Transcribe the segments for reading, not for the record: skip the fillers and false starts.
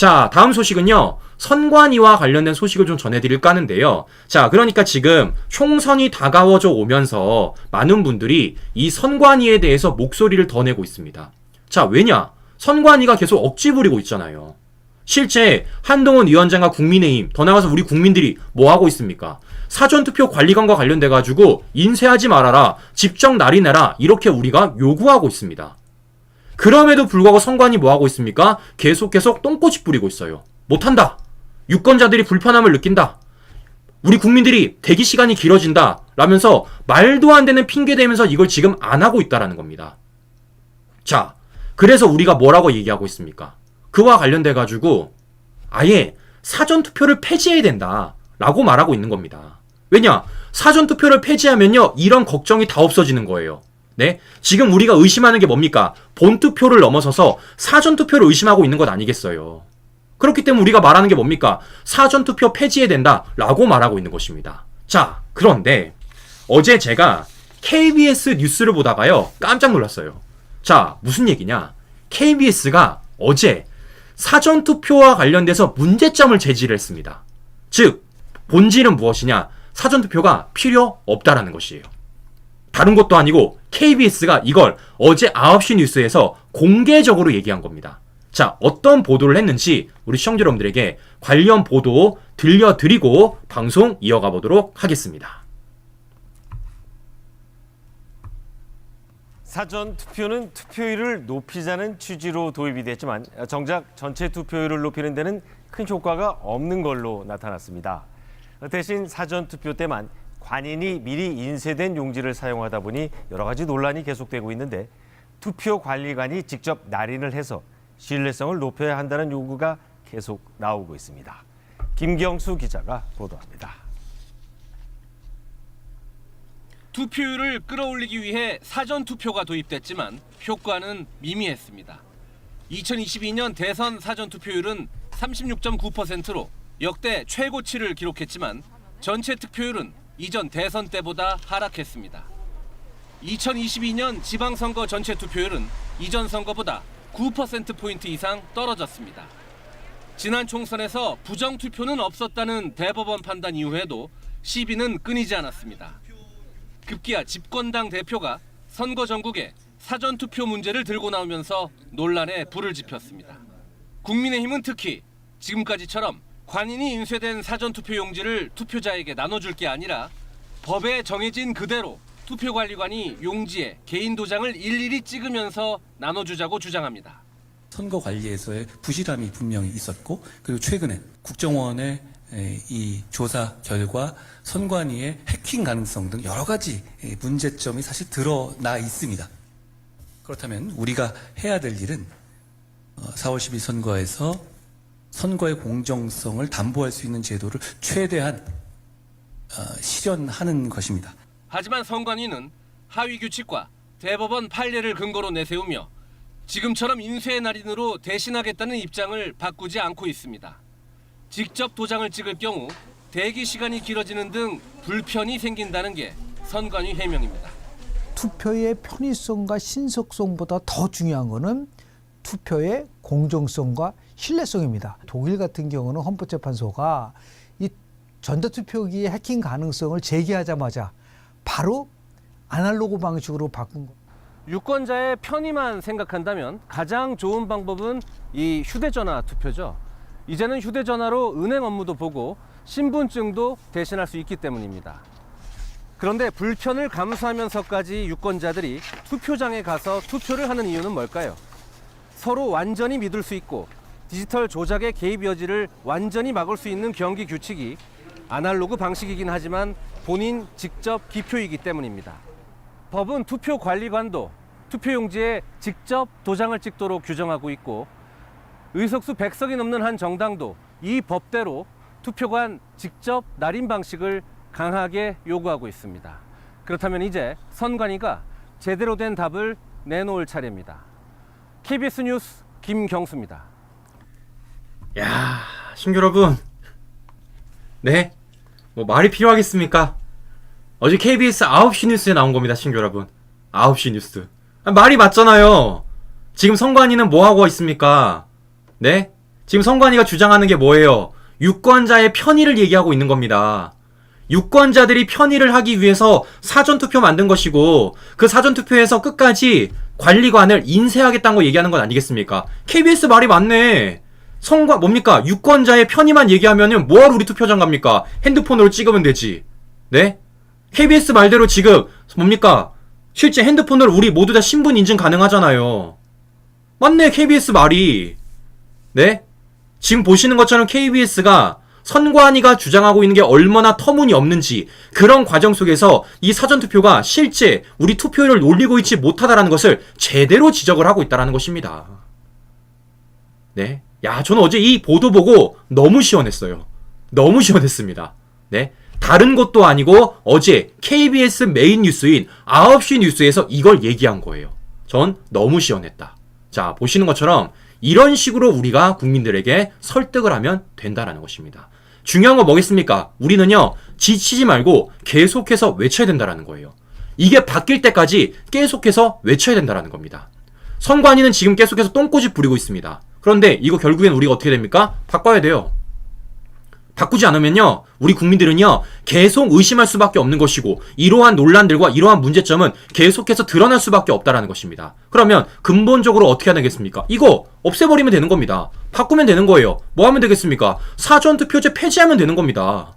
자, 다음 소식은요. 선관위와 관련된 소식을 좀 전해드릴까 하는데요. 자, 그러니까 지금 총선이 다가워져 오면서 많은 분들이 이 선관위에 대해서 목소리를 더 내고 있습니다. 자, 왜냐? 선관위가 계속 억지 부리고 있잖아요. 실제 한동훈 위원장과 국민의힘, 더 나아가서 우리 국민들이 뭐 하고 있습니까? 사전투표 관리관과 관련돼가지고 인쇄하지 말아라, 집정 날인해라, 이렇게 우리가 요구하고 있습니다. 그럼에도 불구하고 선관위 뭐 하고 있습니까? 계속 똥꼬집 부리고 있어요. 못한다. 유권자들이 불편함을 느낀다. 우리 국민들이 대기 시간이 길어진다. 라면서 말도 안 되는 핑계 대면서 이걸 지금 안 하고 있다라는 겁니다. 자, 그래서 우리가 뭐라고 얘기하고 있습니까? 그와 관련돼가지고 아예 사전투표를 폐지해야 된다. 라고 말하고 있는 겁니다. 왜냐? 사전투표를 폐지하면요, 이런 걱정이 다 없어지는 거예요. 네? 지금 우리가 의심하는 게 뭡니까? 본투표를 넘어서서 사전투표를 의심하고 있는 것 아니겠어요. 그렇기 때문에 우리가 말하는 게 뭡니까? 사전투표 폐지해야 된다 라고 말하고 있는 것입니다. 자, 그런데 어제 제가 KBS 뉴스를 보다가요, 깜짝 놀랐어요. 자, 무슨 얘기냐? KBS가 어제 사전투표와 관련돼서 문제점을 제기를 했습니다. 즉, 본질은 무엇이냐? 사전투표가 필요 없다라는 것이에요. 다른 것도 아니고 KBS가 이걸 어제 9시 뉴스에서 공개적으로 얘기한 겁니다. 자, 어떤 보도를 했는지 우리 시청자 여러분들에게 관련 보도 들려드리고 방송 이어가 보도록 하겠습니다. 사전 투표는 투표율을 높이자는 취지로 도입이 됐지만 정작 전체 투표율을 높이는 데는 큰 효과가 없는 걸로 나타났습니다. 대신 사전 투표 때만 관인이 미리 인쇄된 용지를 사용하다 보니 여러 가지 논란이 계속되고 있는데, 투표 관리관이 직접 날인을 해서 신뢰성을 높여야 한다는 요구가 계속 나오고 있습니다. 김경수 기자가 보도합니다. 투표율을 끌어올리기 위해 사전투표가 도입됐지만 효과는 미미했습니다. 2022년 대선 사전투표율은 36.9%로 역대 최고치를 기록했지만 전체 득표율은 이전 대선 때보다 하락했습니다. 2022년 지방선거 전체 투표율은 이전 선거보다 9%포인트 이상 떨어졌습니다. 지난 총선에서 부정투표는 없었다는 대법원 판단 이후에도 시비는 끊이지 않았습니다. 급기야 집권당 대표가 선거 전국에 사전투표 문제를 들고 나오면서 논란에 불을 지폈습니다. 국민의힘은 특히 지금까지처럼 관인이 인쇄된 사전투표 용지를 투표자에게 나눠줄 게 아니라 법에 정해진 그대로 투표관리관이 용지에 개인 도장을 일일이 찍으면서 나눠주자고 주장합니다. 선거 관리에서의 부실함이 분명히 있었고, 그리고 최근에 국정원의 이 조사 결과 선관위의 해킹 가능성 등 여러 가지 문제점이 사실 드러나 있습니다. 그렇다면 우리가 해야 될 일은 4월 10일 선거에서 선거의 공정성을 담보할 수 있는 제도를 최대한 실현하는 것입니다. 하지만 선관위는 하위 규칙과 대법원 판례를 근거로 내세우며 지금처럼 인쇄 날인으로 대신하겠다는 입장을 바꾸지 않고 있습니다. 직접 도장을 찍을 경우 대기 시간이 길어지는 등 불편이 생긴다는 게 선관위 해명입니다. 투표의 편의성과 신속성보다 더 중요한 것은 투표의 공정성과 신뢰성입니다. 독일 같은 경우는 헌법재판소가 이 전자투표기의 해킹 가능성을 제기하자마자 바로 아날로그 방식으로 바꾼 거. 유권자의 편의만 생각한다면 가장 좋은 방법은 이 휴대전화 투표죠. 이제는 휴대전화로 은행 업무도 보고 신분증도 대신할 수 있기 때문입니다. 그런데 불편을 감수하면서까지 유권자들이 투표장에 가서 투표를 하는 이유는 뭘까요? 서로 완전히 믿을 수 있고 디지털 조작의 개입 여지를 완전히 막을 수 있는 경기 규칙이 아날로그 방식이긴 하지만 본인 직접 기표이기 때문입니다. 법은 투표 관리관도 투표용지에 직접 도장을 찍도록 규정하고 있고, 의석수 100석이 넘는 한 정당도 이 법대로 투표관 직접 날인 방식을 강하게 요구하고 있습니다. 그렇다면 이제 선관위가 제대로 된 답을 내놓을 차례입니다. KBS 뉴스 김경수입니다. 야, 신규 여러분. 네? 뭐 말이 필요하겠습니까? 어제 KBS 9시 뉴스에 나온 겁니다, 신규 여러분. 9시 뉴스. 말이 맞잖아요. 지금 선관위는 뭐 하고 있습니까? 네? 지금 선관위가 주장하는 게 뭐예요? 유권자의 편의를 얘기하고 있는 겁니다. 유권자들이 편의를 하기 위해서 사전투표 만든 것이고 그 사전투표에서 끝까지 관리관을 인쇄하겠다는 거 얘기하는 건 아니겠습니까? KBS 말이 맞네. 뭡니까? 유권자의 편의만 얘기하면은 뭐하러 우리 투표장 갑니까? 핸드폰으로 찍으면 되지. 네? KBS 말대로 지금 뭡니까? 실제 핸드폰으로 우리 모두 다 신분 인증 가능하잖아요. 맞네, KBS 말이. 네? 지금 보시는 것처럼 KBS가 선관위가 주장하고 있는 게 얼마나 터무니없는지 그런 과정 속에서 이 사전투표가 실제 우리 투표율을 올리고 있지 못하다라는 것을 제대로 지적을 하고 있다는 것입니다. 네? 야, 저는 어제 이 보도 보고 너무 시원했어요. 너무 시원했습니다. 네? 다른 것도 아니고 어제 KBS 메인 뉴스인 9시 뉴스에서 이걸 얘기한 거예요. 전 너무 시원했다. 자, 보시는 것처럼 이런 식으로 우리가 국민들에게 설득을 하면 된다라는 것입니다. 중요한 건 뭐겠습니까? 우리는요, 지치지 말고 계속해서 외쳐야 된다라는 거예요. 이게 바뀔 때까지 계속해서 외쳐야 된다라는 겁니다. 선관위는 지금 계속해서 똥꼬집 부리고 있습니다. 그런데 이거 결국엔 우리가 어떻게 됩니까? 바꿔야 돼요. 바꾸지 않으면요, 우리 국민들은요, 계속 의심할 수밖에 없는 것이고, 이러한 논란들과 이러한 문제점은 계속해서 드러날 수밖에 없다라는 것입니다. 그러면 근본적으로 어떻게 해야 되겠습니까? 이거 없애버리면 되는 겁니다. 바꾸면 되는 거예요. 뭐 하면 되겠습니까? 사전투표제 폐지하면 되는 겁니다.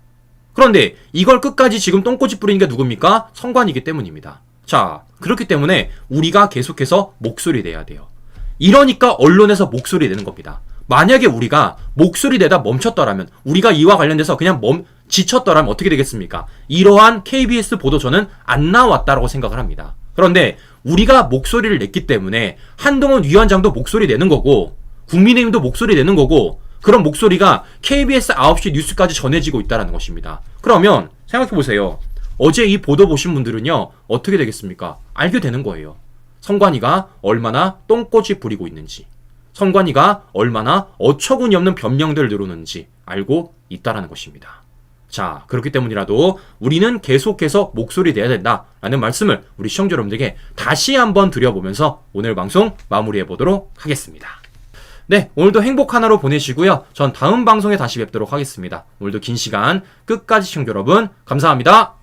그런데 이걸 끝까지 지금 똥꼬집 부리는 게 누굽니까? 선관위이기 때문입니다. 자, 그렇기 때문에 우리가 계속해서 목소리 내야 돼요. 이러니까 언론에서 목소리 내는 겁니다. 만약에 우리가 목소리 내다 멈췄더라면, 우리가 이와 관련돼서 그냥 지쳤더라면 어떻게 되겠습니까? 이러한 KBS 보도 저는 안 나왔다라고 생각을 합니다. 그런데 우리가 목소리를 냈기 때문에 한동훈 위원장도 목소리 내는 거고 국민의힘도 목소리 내는 거고, 그런 목소리가 KBS 9시 뉴스까지 전해지고 있다는 것입니다. 그러면 생각해보세요. 어제 이 보도 보신 분들은요, 어떻게 되겠습니까? 알게 되는 거예요. 선관위가 얼마나 똥꼬집 부리고 있는지, 선관위가 얼마나 어처구니 없는 변명들을 늘어놓는지 알고 있다라는 것입니다. 자, 그렇기 때문이라도 우리는 계속해서 목소리 내야 된다라는 말씀을 우리 시청자 여러분들에게 다시 한번 드려보면서 오늘 방송 마무리해 보도록 하겠습니다. 네, 오늘도 행복 하나로 보내시고요. 전 다음 방송에 다시 뵙도록 하겠습니다. 오늘도 긴 시간 끝까지 시청자 여러분 감사합니다.